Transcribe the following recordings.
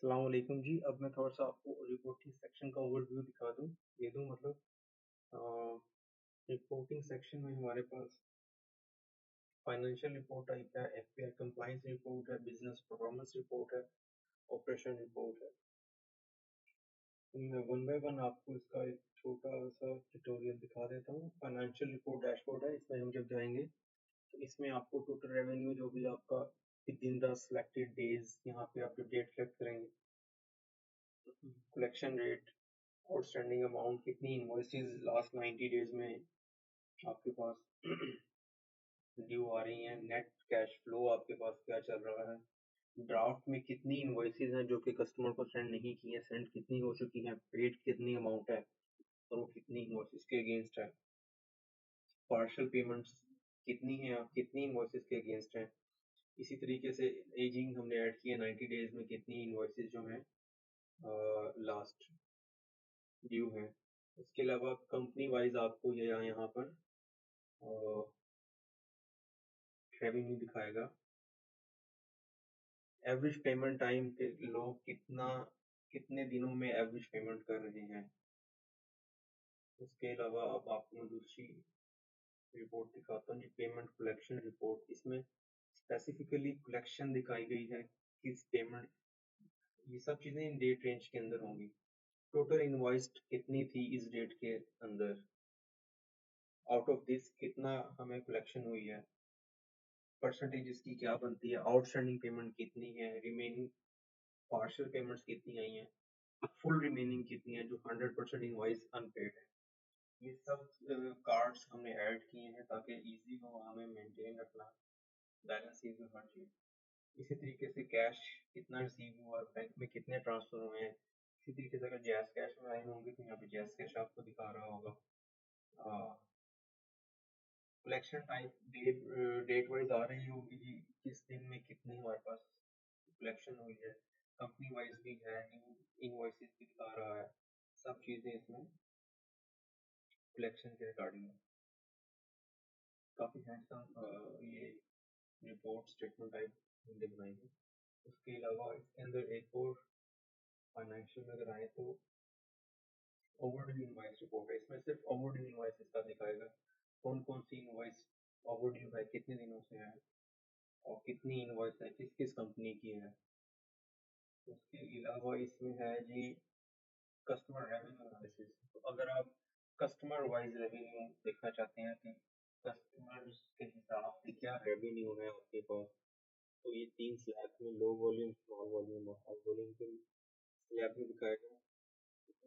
अस्सलाम वालेकुम जी। अब मैं थोड़ा-सा आपको रिपोर्टिंग सेक्शन का ओवरव्यू दिखा दूँ, दे दूँ मतलब अ, रिपोर्टिंग सेक्शन में हमारे पास फाइनेंशियल रिपोर्ट टाइप है, एफपीआई कंप्लायंस रिपोर्ट है, बिज़नेस परफॉर्मेंस रिपोर्ट है, ऑपरेशन रिपोर्ट है। तो मैं वन बाय वन आपको इसका एक छोटा-सा ट्यूटोरियल दिखा देता हूँ। फाइनेंशियल रिपोर्ट डैशबोर्ड है, इसमें हम जब जाएँगे तो इसमें आपको टोटल रेवेन्यू जो भी आपका विदिन द सिलेक्टेड डेज़ यहाँ पे आप जो डेट सेलेक्ट करेंगे, कलेक्शन रेट, आउटस्टैंडिंग अमाउंट, कितनी इनवॉइसेस लास्ट 90 डेज में आपके पास ड्यू आ रही हैं, नेट कैश फ्लो आपके पास क्या चल रहा है, ड्राफ्ट में कितनी इनवॉइसेस हैं जो कि कस्टमर को सेंड नहीं की हैं, सेंड कितनी हो चुकी हैं, पेड कितनी अमाउंट है और वो कितनी इनवॉइसेस के अगेंस्ट है, पार्शियल पेमेंट्स कितनी हैं, कितनी इनवॉइसेस के अगेंस्ट हैं। इसी तरीके से एजिंग हमने ऐड की है 90 डेज में कितनी इनवॉइसेस जो हैं लास्ट ड्यू हैं। इसके अलावा कंपनी वाइज आपको ये यहाँ पर रेवेन्यू दिखाएगा, एवरेज पेमेंट टाइम के लोग कितने दिनों में एवरेज पेमेंट कर रहे हैं। उसके अलावा अब आपको मैं दूसरी रिपोर्ट दिखाता हूँ जी, पेमेंट कलेक्शन रिपोर्ट। इसमें स्पेसिफिकली कलेक्शन दिखाई गई है, किस पेमेंट, ये सब चीज़ें इन डेट रेंज के अंदर होंगी। टोटल इनवॉइस्ड कितनी थी इस डेट के अंदर, आउट ऑफ दिस कितना हमें कलेक्शन हुई है, परसेंटेज इसकी क्या बनती है, आउटस्टैंडिंग पेमेंट कितनी है, रिमेनिंग पार्शियल पेमेंट्स कितनी आई हैं, फुल रिमेनिंग कितनी है जो 100% इनवॉइस अनपेड है। ये सब कार्ड्स हमने ऐड किए हैं ताकि इजी हो हमें मेंटेन रखना बैलेंस शीट में हर चीज़। इसी तरीके से कैश कितना रिसीव हुआ, बैंक में कितने ट्रांसफर हुए हैं। इसी तरीके से अगर जैस कैश में आए होंगे तो यहाँ पे जैस कैश आपको दिखा रहा होगा। कलेक्शन टाइप डेट वाइज आ रही होगी जी, किस दिन में कितनी हमारे पास कलेक्शन हुई है, कंपनी वाइज भी है, न्यू इनवॉइसेस भी दिखा रहा है, सब चीज़ें इसमें कलेक्शन के रिगार्डिंग है। काफ़ी हैंडसम ये रिपोर्ट स्टेटमेंट टाइप हमने बनाई है। उसके अलावा इसके अंदर एक और फाइनेंशियल अगर आए तो ओवरड्यू इनवॉइस रिपोर्ट है। इसमें सिर्फ ओवरड्यू इनवॉइसेस का दिखाएगा, कौन कौन सी इनवॉइस ओवरड्यू है, कितने दिनों से है और कितनी इनवॉइस है, किस किस कंपनी की है। उसके अलावा इसमें है जी कस्टमर रेवेन्यू एनालिसिस। तो अगर आप कस्टमर वाइज रेवेन्यू देखना चाहते हैं कि कस्टमर्स के हिसाब से क्या रेवेन्यू है आपके पास, तो ये 3 स्लैब में लो वॉल्यूम, स्मॉल वॉल्यूम और हाई वॉल्यूम के स्लैब में दिखाएगा।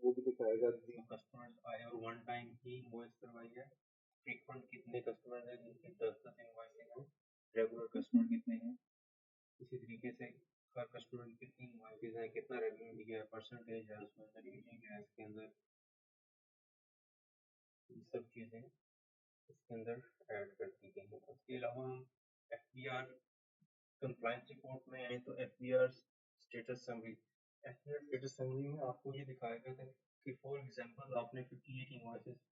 वो भी दिखाएगा कि जो कस्टमर्स आए और वन टाइम ही इनवॉइस करवाई है, फ्रीक्वेंट कितने कस्टमर हैं जिनकी 10-10 इनवॉइसेज हैं, रेगुलर कस्टमर कितने हैं। इसी तरीके से हर कस्टमर की कितनी इनवॉइसेज हैं, कितना रेवेन्यू दिया है, परसेंटेज है उसमें अंदर, एजिंग है इसके अंदर, ये सब चीज़ें इसके अंदर ऐड कर दी गई हैं। उसके अलावा हम एफबीआर कंप्लायंस रिपोर्ट में आए तो FBR status summary, FBR status summary में आपको ये दिखाएगा कि फॉर एग्जांपल आपने 58 इनवॉइसेस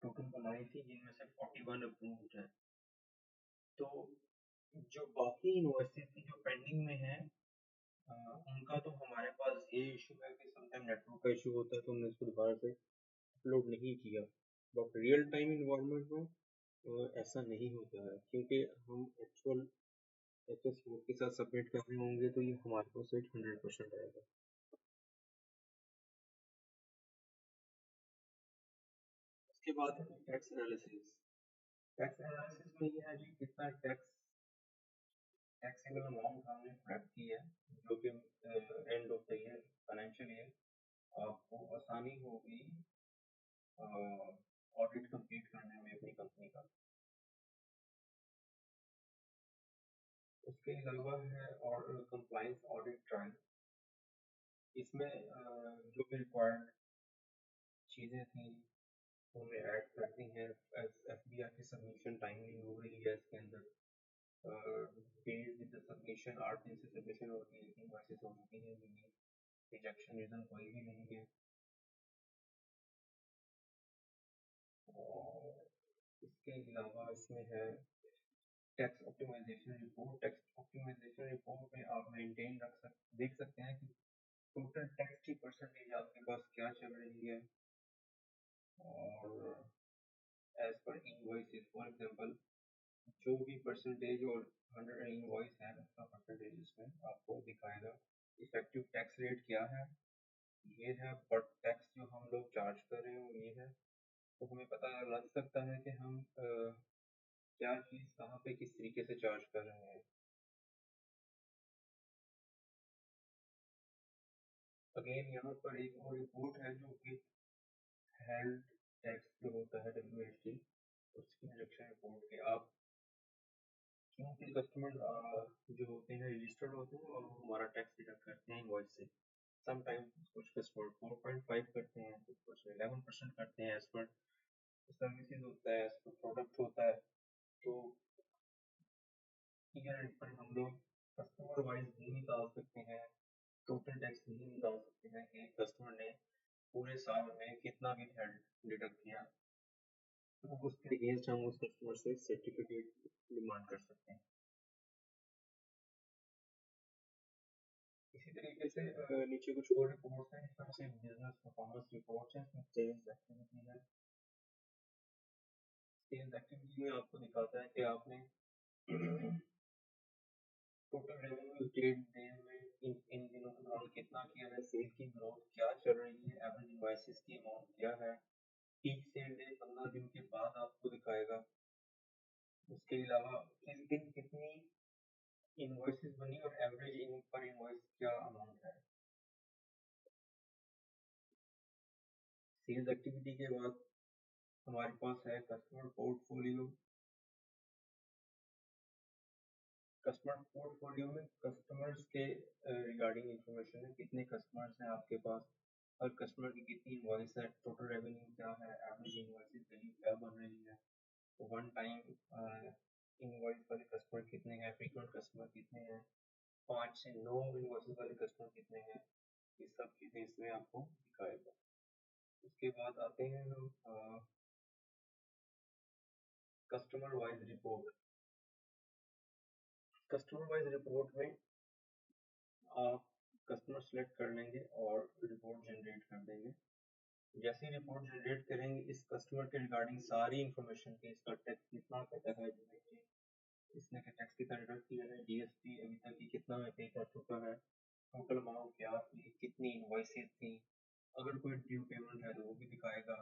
टोटल बनाई थी जिनमें से 41 अप्रूव्ड है। तो जो बाकी इनवॉइसेस थी जो पेंडिंग में है, उनका तो हमारे पास ये इशू है कि समटाइम नेटवर्क का इशू होता है तो हमने इसको दोबारा से अपलोड नहीं किया। बट रियल टाइम इन्वायरमेंट में ऐसा नहीं होता है क्योंकि हम एक्चुअल एचएस कोड के साथ सबमिट कर रहे होंगे तो ये हमारे पास एक 100% आएगा। उसके बाद है टैक्स एनालिसिस। टैक्स एनालिसिस में ये है जी कितना टैक्सेबल अमाउंट हमने कलेक्ट की है, जो कि end of the year financial year आपको आसानी होगी ऑडिट कंप्लीट करने में अपनी कंपनी का। उसके अलावा है और कंप्लायंस ऑडिट ट्रायल। इसमें जो भी रिक्वायर्ड चीज़ें थी उन्हें ऐड कर दी हैं। एफबीआर की सबमिशन टाइमली हो रही है इसके अंदर, डेज विद द सबमिशन 8 दिन से सबमिशन होती है, इनवॉइसेस हो चुकी हैं, रिजेक्शन रीज़न कोई भी नहीं है। और इसके अलावा इसमें है टैक्स ऑप्टिमाइजेशन रिपोर्ट में आप मेंटेन देख सकते हैं कि टोटल टैक्स की परसेंटेज आपके पास क्या चल रही है, और as per invoices for example जो भी परसेंटेज और 100 इनवॉइस है उसका परसेंटेज इसमें आपको दिखाएगा। इफेक्टिव टैक्स रेट क्या है, ये है, बट टैक्स जो हम लोग चार्ज कर रहे हो ये है। तो हमें पता लग सकता है कि हम क्या चीज़ कहाँ पे किस तरीके से चार्ज कर रहे हैं। अगेन यहाँ पर एक और रिपोर्ट है जो कि हेल्थ टैक्स जो होता है WHT, उसकी रिडक्शन रिपोर्ट के आप क्योंकि कस्टमर जो होते हैं रजिस्टर्ड होते हैं और वो हमारा टैक्स डिडक्ट करते हैं इनवॉइस से। समटाइम्स कुछ कस्टमर 4.5 करते हैं, कुछ 11% करते हैं, एज पर सर्विसेज होता है, एज पर प्रोडक्ट होता है। तो ईयर पर हम लोग कस्टमर वाइज नहीं निकाल सकते हैं, टोटल टैक्स नहीं निकाल सकते हैं कि कस्टमर ने पूरे साल में कितना भी डिडक्ट किया। तो उसके अगेंस्ट हम उस कस्टमर से सर्टिफिकेट डिमांड कर सकते हैं। इसी तरीके से नीचे कुछ और रिपोर्ट्स हैं, इसमें से बिजनेस परफॉर्मेंस रिपोर्ट्स हैं, इसमें सेल्स एक्टिविटी है। सेल्स एक्टिविटी में आपको दिखाता है कि आपने टोटल रेवेन्यू ट्रेड डे में इन दिनों के दौरान कितना किया है, सेल की ग्रोथ क्या चल रही है, एवरेज इनवॉइसेस की अमाउंट क्या है। पीक सेल डे 15 दिन के बाद आपको दिखाएगा। उसके अलावा किस दिन कितनी इनवॉइसेस बनी और एवरेज इन पर इनवॉइस क्या अमाउंट है। सेल्स एक्टिविटी के बाद हमारे पास है कस्टमर पोर्टफोलियो। कस्टमर पोर्टफोलियो में कस्टमर्स के रिगार्डिंग इंफॉर्मेशन है, कितने कस्टमर्स हैं आपके पास, हर कस्टमर की कितनी इनवॉइस है, टोटल रेवेन्यू क्या है, एवरेज इनवॉइसेस वैल्यू क्या बन रही है, वन टाइम इनवॉइस वाले कस्टमर कितने हैं, फ्रीक्वेंट कस्टमर कितने हैं, 5 से 9 इनवॉइस वाले कस्टमर कितने हैं। ये सब चीज़ें इसमें आपको दिखाएगा। उसके बाद आते हैं हम customer wise report. Customer wise report में आप कस्टमर सेलेक्ट कर लेंगे और रिपोर्ट जनरेट कर देंगे। जैसे ही रिपोर्ट जनरेट करेंगे इस कस्टमर के रिगार्डिंग सारी इंफॉर्मेशन की, इसका टैक्स कितना कटा है, इसने का टैक्स कितना डिडक्ट किया है, GST अभी तक की कितना में पे कर चुका है, टोटल अमाउंट क्या थी, कितनी इनवॉइसेस थी, अगर कोई ड्यू पेमेंट है तो वो भी दिखाएगा।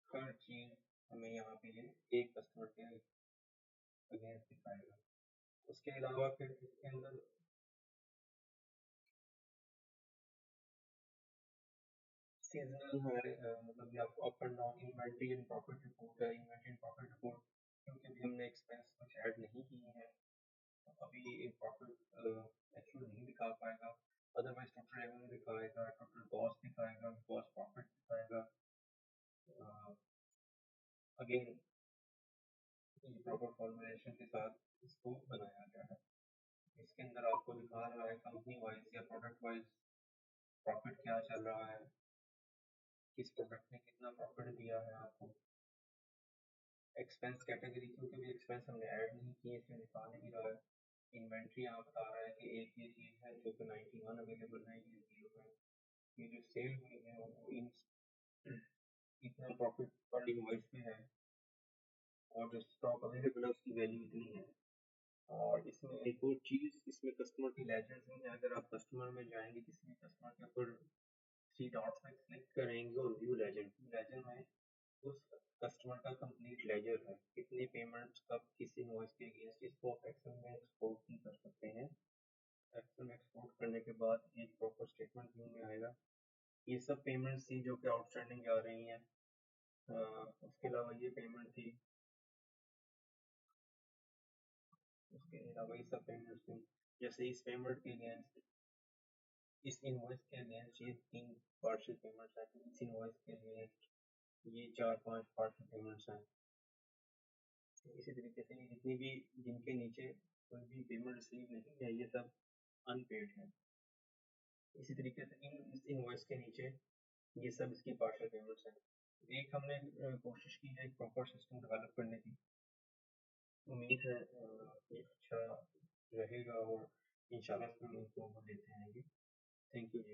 हर चीज़ हमें यहाँ पे ये एक कस्टमर के अगेंस्ट दिखाएगा। उसके अलावा फिर इसके अंदर सीजनल है, मतलब ये आपको up and down inventory and profit report है। इन्वेंटरी एंड प्रॉफिट रिपोर्ट क्योंकि अभी हमने एक्सपेंस कुछ ऐड नहीं किए हैं, तो अभी प्रॉफिट एक्चुअल नहीं दिखा पाएगा। अदरवाइज टोटल रेवेन्यू दिखाएगा, टोटल कॉस्ट दिखाएगा, कॉस्ट प्रॉफिट दिखाएगा। अगेन ये प्रॉपर फॉर्मुलेशन के साथ इसको बनाया गया है। इसके अंदर आपको दिखा रहा है कंपनी वाइज या प्रोडक्ट वाइज प्रॉफिट क्या चल रहा है, किस प्रोडक्ट ने कितना प्रॉफिट दिया है आपको। एक्सपेंस कैटेगरी क्योंकि भी एक्सपेंस हमने ऐड नहीं किए इसमें दिखा नहीं रहा है। इन्वेंट्री यहाँ बता रहा है कि एक ये चीज़ है जो कि 91 अवेलेबल है, ये 0 है। ये जो सेल हुई है वो इन इतना प्रॉफिट पर इनवॉइस में है, और जो स्टॉक अवेलेबल है उसकी वैल्यू इतनी है। और इसमें एक और चीज़, इसमें कस्टमर की लेजर्स में अगर आप कस्टमर में जाएंगे, किसी भी कस्टमर के ऊपर 3 डॉट्स में क्लिक करेंगे और व्यू लेजर, लेजर में उस कस्टमर का कंप्लीट लेजर है, कितनी पेमेंट्स कब किस इनवॉइस के अगेंस्ट, इसको आप एक्सेल में एक्सपोर्ट भी कर सकते हैं। एक्सेल में एक्सपोर्ट करने के बाद एक प्रॉपर स्टेटमेंट व्यू में आएगा। ये सब पेमेंट्स थी जो कि आउटस्टैंडिंग आ रही हैं। उसके अलावा ये पेमेंट थी, उसके अलावा ये सब पेमेंट्स थी। जैसे इस पेमेंट के अगेंस्ट, इस इनवॉइस के अगेंस्ट ये 3 पार्शियल पेमेंट्स हैं, तो इस इनवॉइस के अगेंस्ट ये 4-5 पार्शियल पेमेंट्स हैं। तो इसी तरीके से जितनी भी जिनके नीचे कोई भी पेमेंट रिसीव नहीं है ये सब अनपेड है। इसी तरीके से इस इनवॉइस के नीचे ये सब इसकी पार्शियल पेमेंट्स हैं। एक हमने कोशिश की है एक प्रॉपर सिस्टम डेवलप करने की, उम्मीद है कि अच्छा रहेगा और इंशाल्लाह स्कूल इम्प्रूवमेंट देते रहेंगे। Thank you.